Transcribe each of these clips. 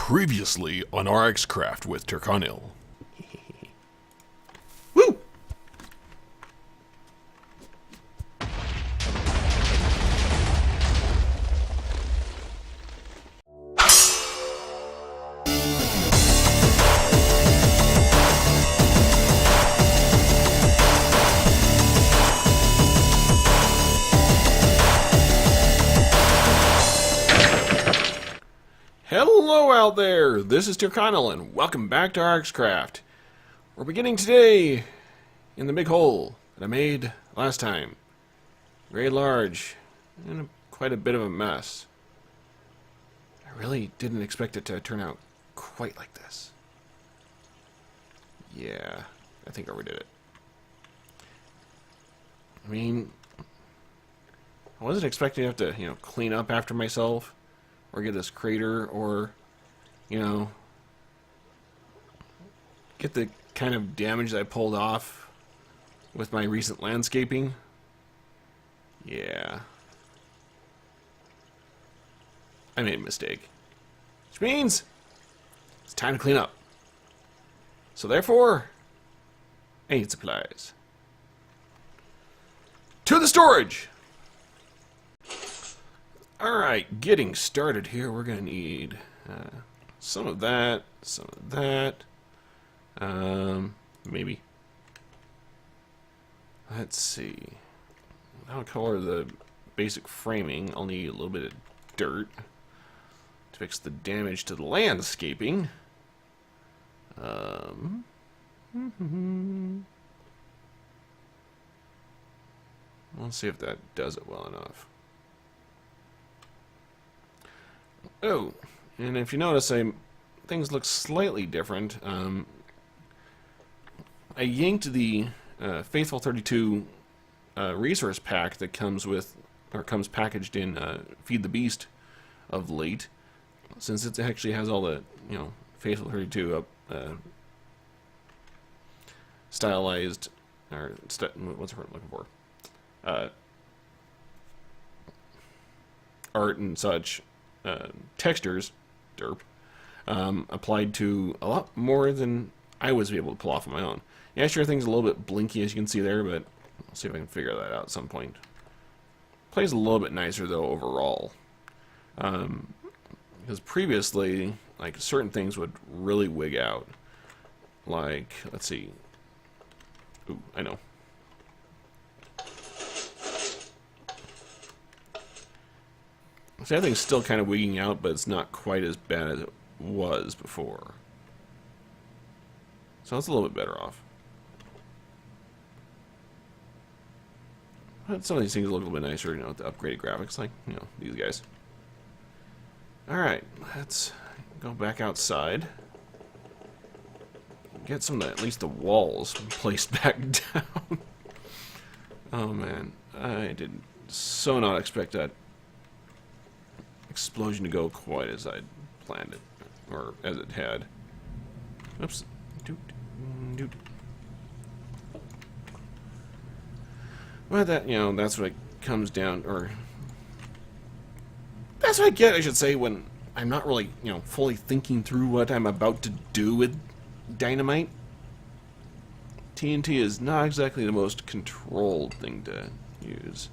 Previously on RxCraft with Terkanil. Woo! Hello out there, this is Terkanil and welcome back to RxCraft. We're beginning today in the big hole that I made last time. Very large and quite a bit of a mess. I really didn't expect it to turn out quite like this. Yeah, I think I overdid it. I mean, I wasn't expecting to have to, clean up after myself. Or get this crater, or, get the kind of damage that I pulled off with my recent landscaping. Yeah. I made a mistake. Which means it's time to clean up. So therefore, I need supplies. To the storage! Alright, getting started here, we're going to need some of that, maybe. Let's see. I'll color the basic framing. I'll need a little bit of dirt to fix the damage to the landscaping. Let's see if that does it well enough. Oh, and if you notice, things look slightly different. I yanked the Faithful 32 resource pack that comes with, or comes packaged in Feed the Beast of late, since it actually has all the, Faithful 32 up, stylized, or what's the word I'm looking for? Art and such. Textures, derp, applied to a lot more than I was able to pull off on my own. Yeah, sure, things a little bit blinky as you can see there, but I'll see if I can figure that out at some point. Plays a little bit nicer though overall, because previously, like, certain things would really wig out. Like, let's see. Ooh, I know. See, everything's still kind of wigging out, but it's not quite as bad as it was before. So it's a little bit better off. But some of these things look a little bit nicer, with the upgraded graphics, like, these guys. Alright, let's go back outside. Get some of the, at least the walls placed back down. Oh man, I did so not expect that explosion to go quite as I'd planned it, or as it had. Oops. Doot. Well, that, that's what it comes down, or that's what I get, I should say, when I'm not really, fully thinking through what I'm about to do with dynamite. TNT is not exactly the most controlled thing to use.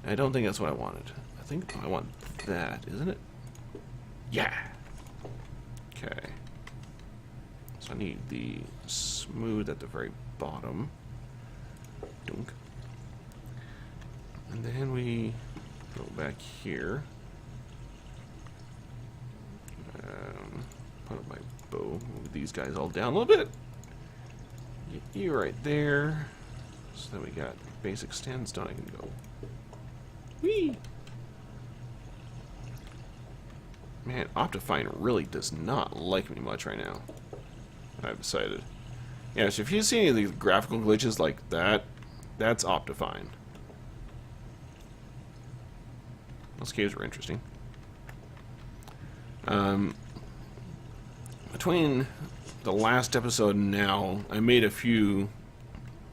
I don't think that's what I wanted. I think I want that, isn't it? Yeah. Okay. So I need the smooth at the very bottom. Dunk. And then we go back here. Put up my bow. Move these guys all down a little bit. Get you right there. So then we got basic sandstone. I can go. Whee! Man, Optifine really does not like me much right now. I've decided. Yeah, so if you see any of these graphical glitches like that, that's Optifine. Those caves were interesting. Between the last episode and now, I made a few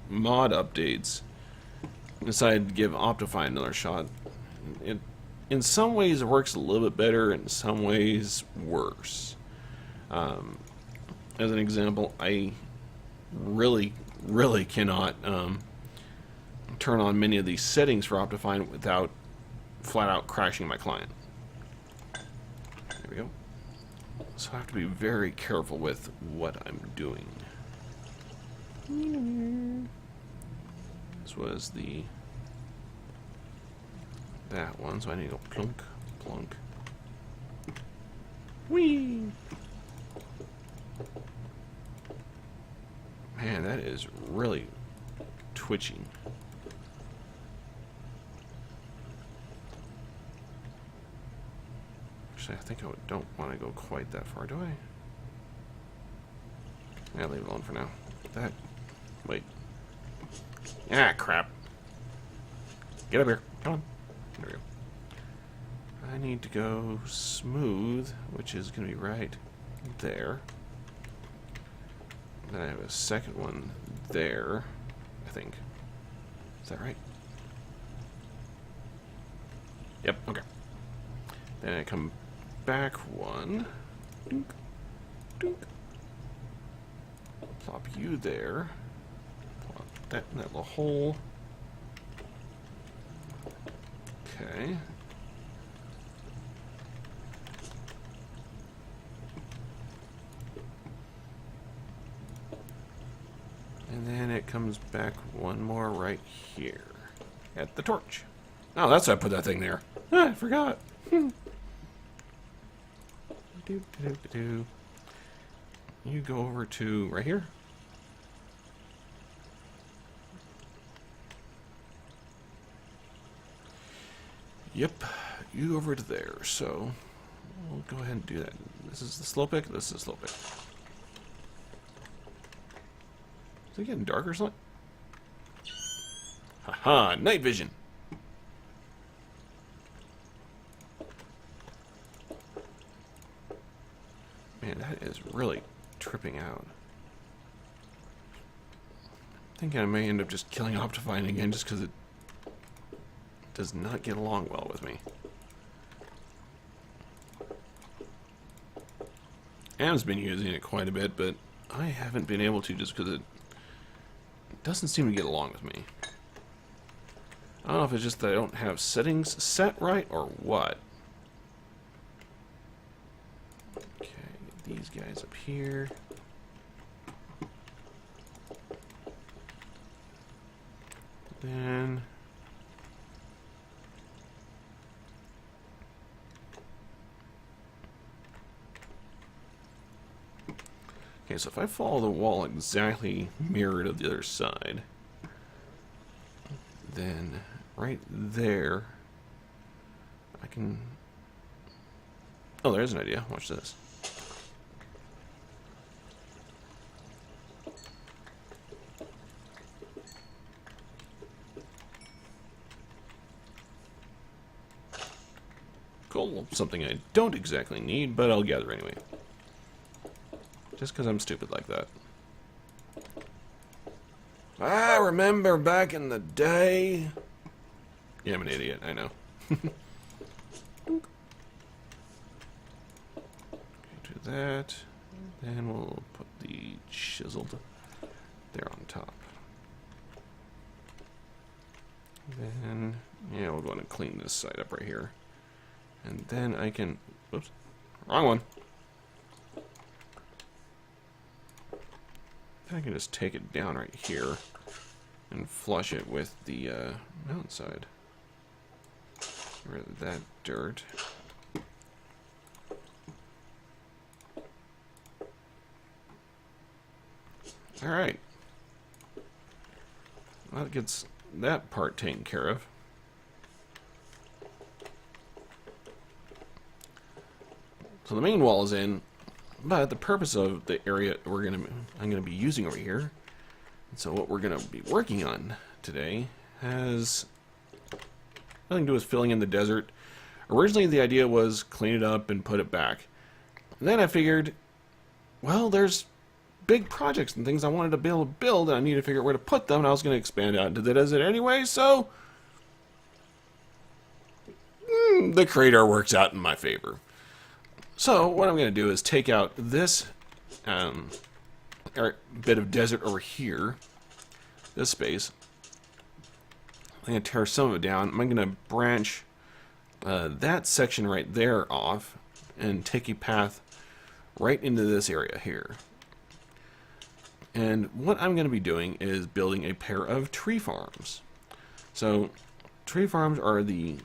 mod updates. Decided to give Optifine another shot. In some ways it works a little bit better, in some ways worse. As an example, I really cannot turn on many of these settings for Optifine without flat out crashing my client. There we go. So I have to be very careful with what I'm doing. This was that one, so I need to go plunk, plunk. Whee! Man, that is really twitching. Actually, I think I don't want to go quite that far, do I? Yeah, leave it alone for now. Wait. Ah, crap. Get up here. Come on. There we go. I need to go smooth, which is going to be right there. Then I have a second one there, I think. Is that right? Yep, okay. Then I come back one. Dunk, dunk. Plop you there. Plop that in that little hole. Okay. And then it comes back one more right here at the torch. Oh, that's why I put that thing there. Ah, I forgot. You go over to right here. Yep, you over to there. So we'll go ahead and do that. This is the slow pick. This is the slow pick. Is it getting dark or something? Haha, night vision. Man, that is really tripping out. I think I may end up just killing Optifine again just because it does not get along well with me. Am's been using it quite a bit, but I haven't been able to just because it doesn't seem to get along with me. I don't know if it's just that I don't have settings set right or what. Okay, get these guys up here. Then okay, so if I follow the wall exactly mirrored of the other side, then right there, I can... Oh, there's an idea. Watch this. Cool. Something I don't exactly need, but I'll gather anyway. Just because I'm stupid like that. I remember back in the day. Yeah, I'm an idiot, I know. Do that. Then we'll put the chiseled there on top. Then, yeah, we'll go ahead and clean this side up right here. And then I can... Oops. Wrong one. I can just take it down right here and flush it with the mountainside. Get rid of that dirt. Alright. Well, that gets that part taken care of. So the main wall is in, but the purpose of the area I'm gonna be using over here, and so what we're gonna be working on today has nothing to do with filling in the desert. Originally the idea was clean it up and put it back. And then I figured, well, there's big projects and things I wanted to be able to build, and I need to figure out where to put them, and I was going to expand out into the desert anyway, so the crater works out in my favor. So what I'm going to do is take out this bit of desert over here, this space. I'm going to tear some of it down. I'm going to branch that section right there off and take a path right into this area here. And what I'm going to be doing is building a pair of tree farms. So tree farms are the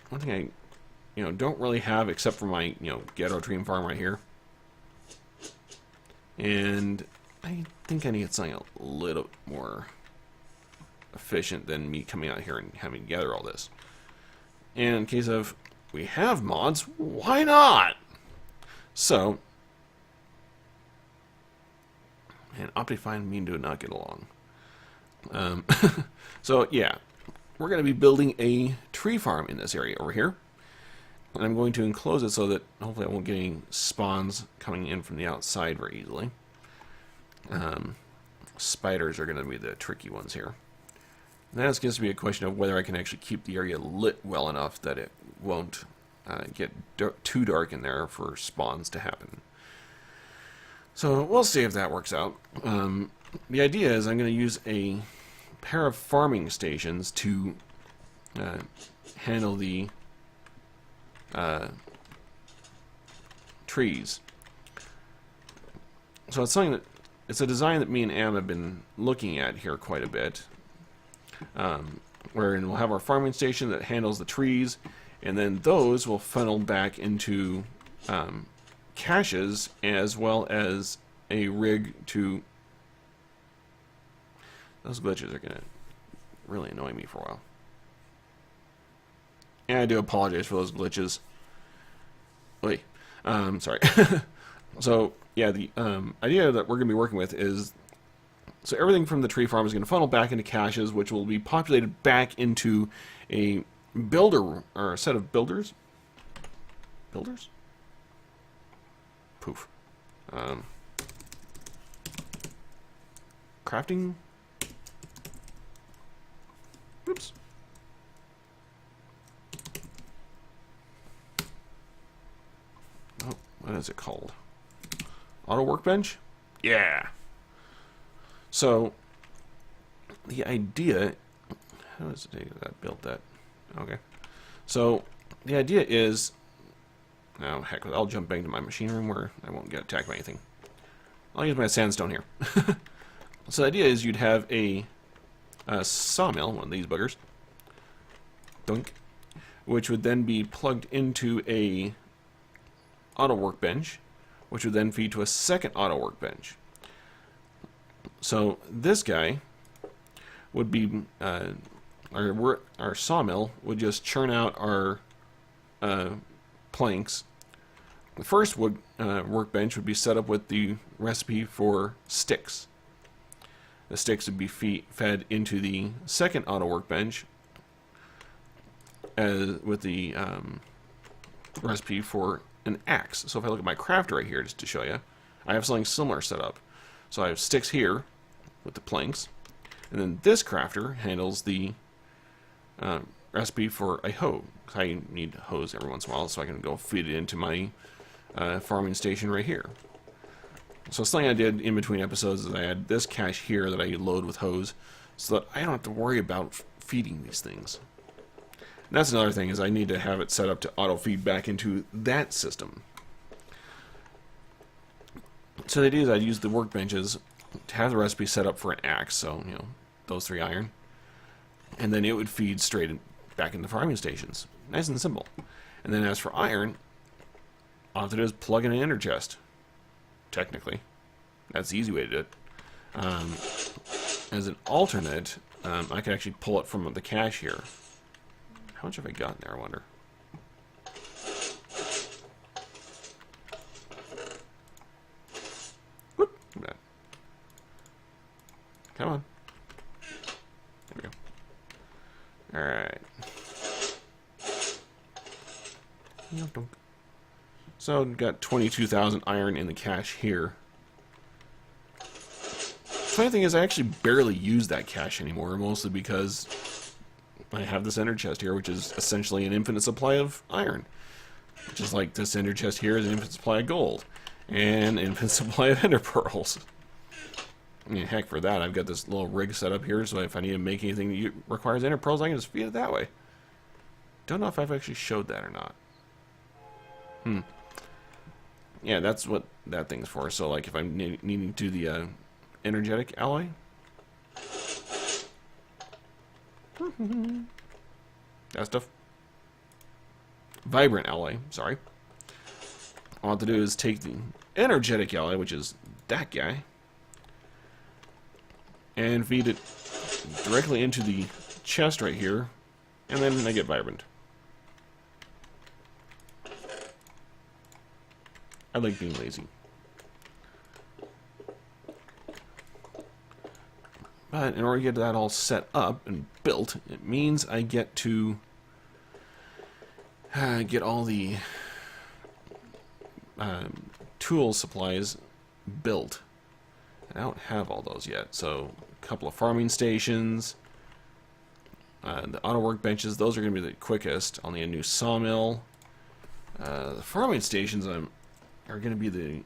one thing I don't really have except for my ghetto tree farm right here. And I think I need something a little more efficient than me coming out here and having to gather all this. And in case of we have mods, why not? So, and Optifine and me do not get along. So yeah, we're going to be building a tree farm in this area over here. And I'm going to enclose it so that hopefully I won't get any spawns coming in from the outside very easily. Spiders are going to be the tricky ones here. And that's going to be a question of whether I can actually keep the area lit well enough that it won't get too dark in there for spawns to happen. So we'll see if that works out. The idea is I'm going to use a pair of farming stations to handle the trees. So it's a design that me and Am have been looking at here quite a bit. Where we'll have our farming station that handles the trees, and then those will funnel back into caches, as well as a rig to... Those glitches are going to really annoy me for a while. And I do apologize for those glitches. Wait, sorry. So, yeah, the idea that we're going to be working with is... So everything from the tree farm is going to funnel back into caches, which will be populated back into a builder, or a set of builders? Builders? Poof. Crafting? Oops. Oh, what is it called? Auto workbench? Yeah. So, the idea... How does it take that? Built that. Okay. So, the idea is... Oh, heck, I'll jump back into my machine room where I won't get attacked by anything. I'll use my sandstone here. So, the idea is you'd have a sawmill, one of these buggers, dunk, which would then be plugged into a auto workbench, which would then feed to a second auto workbench. So this guy would be our sawmill would just churn out our planks. The first workbench would be set up with the recipe for sticks. The sticks would be fed into the second auto workbench with the recipe for an axe. So if I look at my crafter right here, just to show you, I have something similar set up. So I have sticks here with the planks, and then this crafter handles the recipe for a hoe. I need hoes every once in a while, so I can go feed it into my farming station right here. So something I did in between episodes is I had this cache here that I load with hoes, so that I don't have to worry about feeding these things. And that's another thing, is I need to have it set up to auto feed back into that system. So the idea is I'd use the workbenches to have the recipe set up for an axe, so, those 3 iron. And then it would feed straight back into farming stations. Nice and simple. And then as for iron, all I have to do is plug in an ender chest. Technically. That's the easy way to do it. As an alternate, I can actually pull it from the cache here. How much have I got in there, I wonder? Whoop! Come on. There we go. Alright. So, we've got 22,000 iron in the cache here. The funny thing is, I actually barely use that cache anymore, mostly because I have this ender chest here, which is essentially an infinite supply of iron. Just like this ender chest here is an infinite supply of gold. And an infinite supply of ender pearls. I mean, heck, for that, I've got this little rig set up here, so if I need to make anything that requires ender pearls, I can just feed it that way. Don't know if I've actually showed that or not. Yeah, that's what that thing's for. So, like, if I'm needing to do the energetic alloy. That stuff. Vibrant alloy, sorry. All I have to do is take the energetic alloy, which is that guy, and feed it directly into the chest right here, and then I get vibrant. I like being lazy. But in order to get that all set up and built, it means I get to get all the tool supplies built. I don't have all those yet, so a couple of farming stations, the auto workbenches, those are going to be the quickest. I'll need a new sawmill. The farming stations are going to be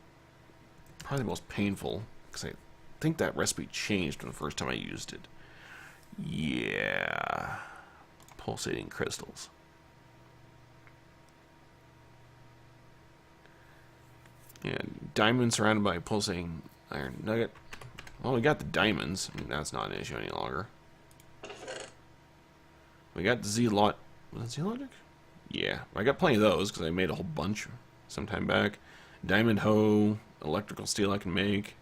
probably the most painful, because I think that recipe changed from the first time I used it. Yeah, pulsating crystals. Yeah, diamond surrounded by pulsating iron nugget. Well, we got the diamonds. I mean, that's not an issue any longer. We got the Z-Lot. Was it Z-Logic? Yeah, I got plenty of those because I made a whole bunch some time back. Diamond hoe, electrical steel I can make.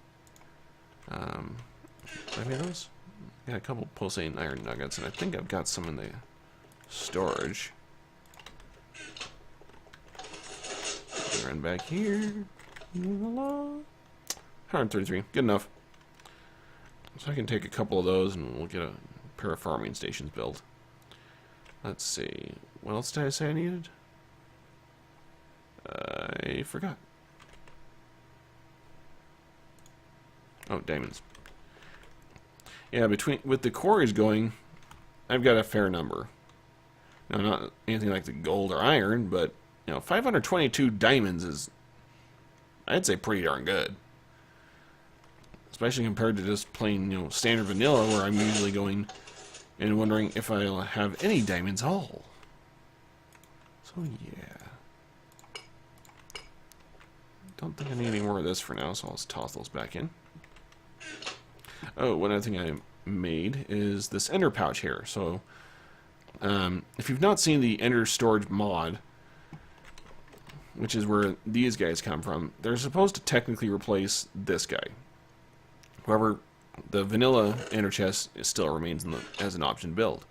Did I make those? I got a couple pulsating iron nuggets, and I think I've got some in the storage. Run back here. 133, good enough. So I can take a couple of those and we'll get a pair of farming stations built. Let's see, what else did I say I needed? I forgot. Oh, diamonds. Yeah, with the quarries going, I've got a fair number. Now, not anything like the gold or iron, but 522 diamonds is, I'd say, pretty darn good. Especially compared to just plain, standard vanilla, where I'm usually going and wondering if I'll have any diamonds at all. So, yeah. Don't think I need any more of this for now, so I'll just toss those back in. Oh, one other thing I made is this ender pouch here. So, if you've not seen the EnderStorage mod, which is where these guys come from, they're supposed to technically replace this guy. However, the vanilla ender chest still remains as an option build.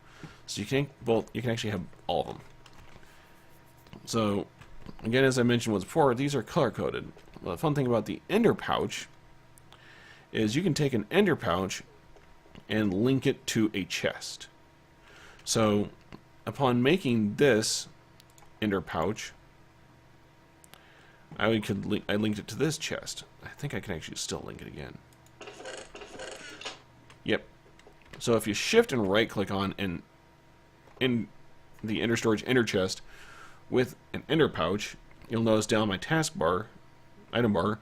So you can actually have all of them. So, again, as I mentioned once before, these are color coded. Well, the fun thing about the ender pouch is you can take an ender pouch and link it to a chest. So, upon making this ender pouch, I linked it to this chest. I think I can actually still link it again. Yep. So if you shift and right click on in the EnderStorage ender chest with an ender pouch, you'll notice down my taskbar, item bar,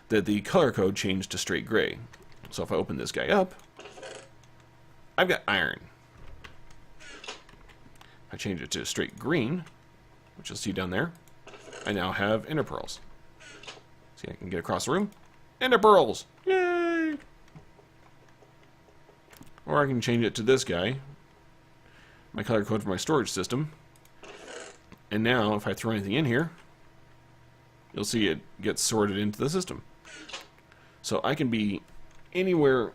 that the color code changed to straight gray. So if I open this guy up, I've got iron. If I change it to straight green, which you'll see down there, I now have ender pearls. See, I can get across the room. Ender pearls! Yay! Or I can change it to this guy, my color code for my storage system. And now, if I throw anything in here, you'll see it gets sorted into the system. So I can be anywhere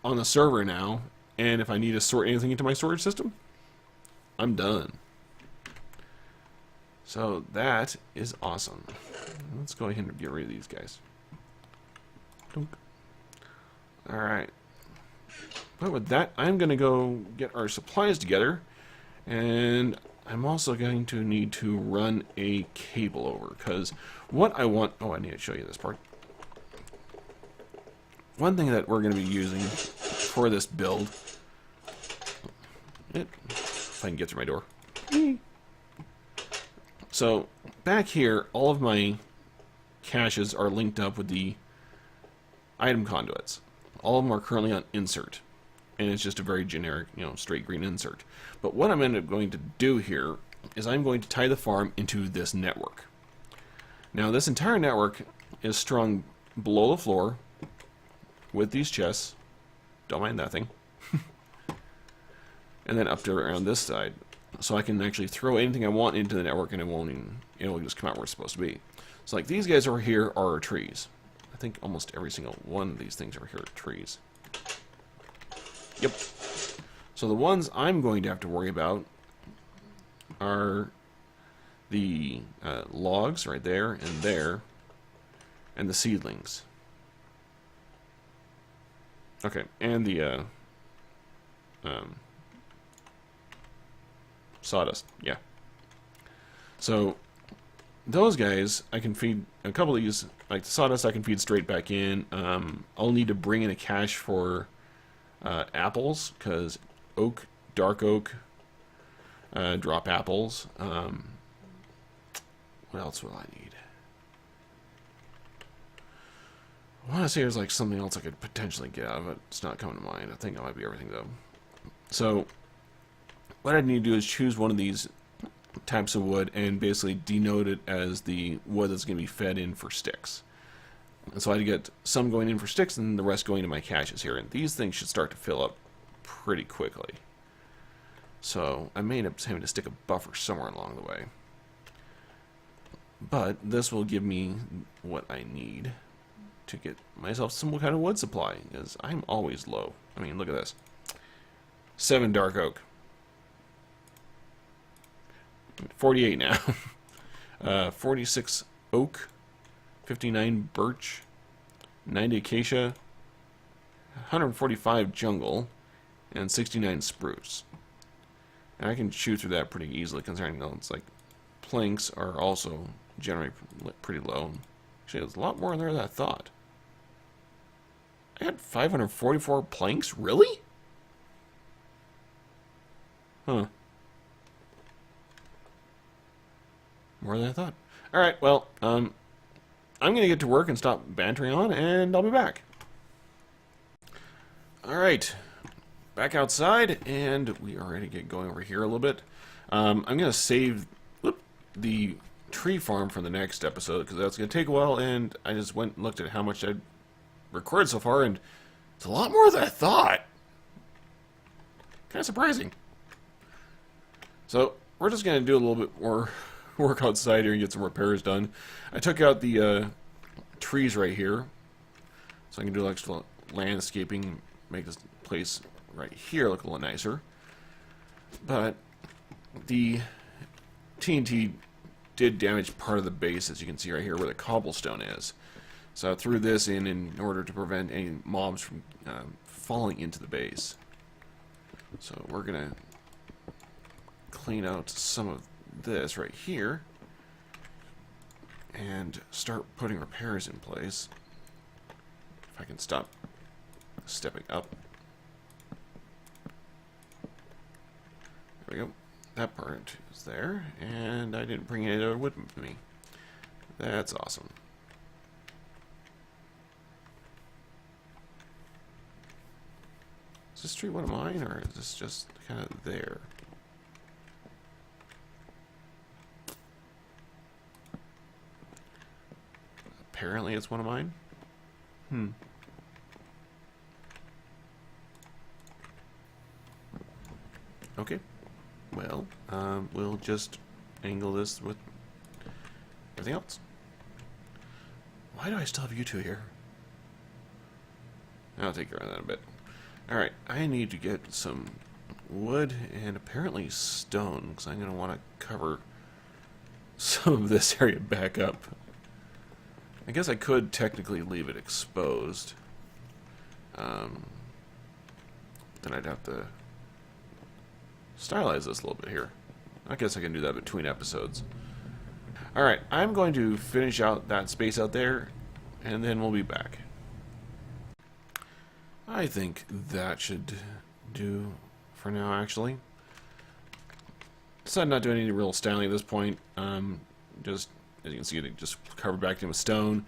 on the server now, and if I need to sort anything into my storage system, I'm done. So that is awesome. Let's go ahead and get rid of these guys. Alright. But with that, I'm going to go get our supplies together, and I'm also going to need to run a cable over, because what I want... Oh, I need to show you this part. One thing that we're going to be using for this build... If I can get through my door. So back here, all of my caches are linked up with the item conduits. All of them are currently on insert, and it's just a very generic, straight green insert. But what I'm going to do here is I'm going to tie the farm into this network. Now this entire network is strung below the floor with these chests. Don't mind that thing. And then up to around this side, so I can actually throw anything I want into the network and it won't even, it'll just come out where it's supposed to be. So like these guys over here are trees. I think almost every single one of these things over here are trees. Yep. So the ones I'm going to have to worry about are the logs right there, and the seedlings. Okay, and the sawdust, yeah. So those guys, I can feed a couple of these, like the sawdust I can feed straight back in. I'll need to bring in a cache for apples, because oak, dark oak, drop apples. What else will I need? I want to say there's like something else I could potentially get out of it. It's not coming to mind. I think that might be everything though. So what I need to do is choose one of these types of wood and basically denote it as the wood that's going to be fed in for sticks. And so I get some going in for sticks and the rest going to my caches here. And these things should start to fill up pretty quickly. So I may end up having to stick a buffer somewhere along the way. But this will give me what I need to get myself some kind of wood supply, because I'm always low. I mean, look at this. 7 dark oak. 48 now. 46 oak. 59 birch. 90 acacia. 145 jungle. And 69 spruce. And I can chew through that pretty easily, considering it's like planks are also generally pretty low. Actually, there's a lot more in there than I thought. I had 544 planks? Really? Huh. More than I thought. Alright, well, I'm going to get to work and stop bantering on, and I'll be back. Alright. Back outside, and we are ready to get going over here a little bit. I'm going to save the tree farm for the next episode, because that's going to take a while, and I just went and looked at how much I'd recorded so far, and it's a lot more than I thought. Kind of surprising. So, we're just going to do a little bit more work outside here and get some repairs done. I took out the trees right here, so I can do extra landscaping, make this place right here look a little nicer. But the TNT did damage part of the base, as you can see right here where the cobblestone is. So I threw this in order to prevent any mobs from falling into the base. So we're going to clean out some of this right here and start putting repairs in place. If I can stop stepping up. There we go. That part is there, and I didn't bring any other wood with me. That's awesome. Is this tree one of mine, or is this just kind of there? Apparently it's one of mine. Okay. Well, we'll just angle this with everything else. Why do I still have you two here? I'll take care of that in a bit. Alright, I need to get some wood and apparently stone, because I'm going to want to cover some of this area back up. I guess I could technically leave it exposed. Then I'd have to stylize this a little bit here. I guess I can do that between episodes. Alright, I'm going to finish out that space out there, and then we'll be back. I think that should do for now, actually. decided not doing any real styling at this point. Just, as you can see, it just covered back in with stone.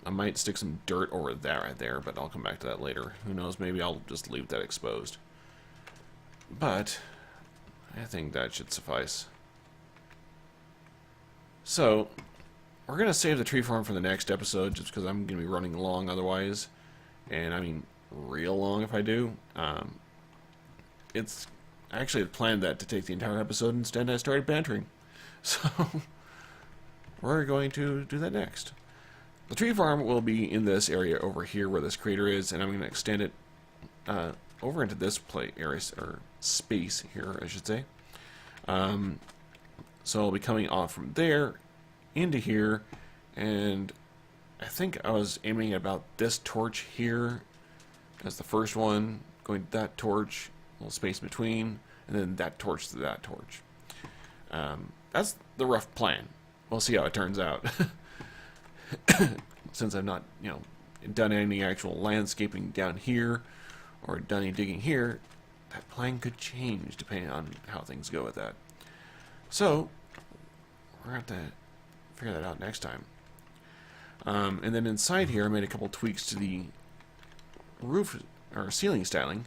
I might stick some dirt over that right there, but I'll come back to that later. Who knows, maybe I'll just leave that exposed. But I think that should suffice. So, we're going to save the tree farm for the next episode, just because I'm going to be running long otherwise. And I mean, real long if I do. It's I actually had planned that to take the entire episode, instead I started bantering. So, we're going to do that next. The tree farm will be in this area over here where this crater is, and I'm going to extend it over into this area, or space here, I should say. So I'll be coming off from there into here, and I think I was aiming at about this torch here as the first one, going to that torch, a little space between, and then that torch to that torch. That's the rough plan. We'll see how it turns out. Since I've not, done any actual landscaping down here, or done any digging here, that plan could change depending on how things go with that. So, we're going to have to figure that out next time. And then inside here, I made a couple tweaks to the roof, or ceiling styling,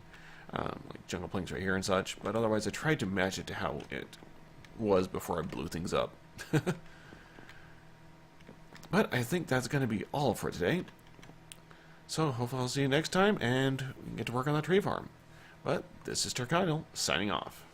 like jungle planks right here and such, but otherwise I tried to match it to how it was before I blew things up. But I think that's going to be all for today. So hopefully I'll see you next time, and we can get to work on the tree farm. But this is Terkanil, signing off.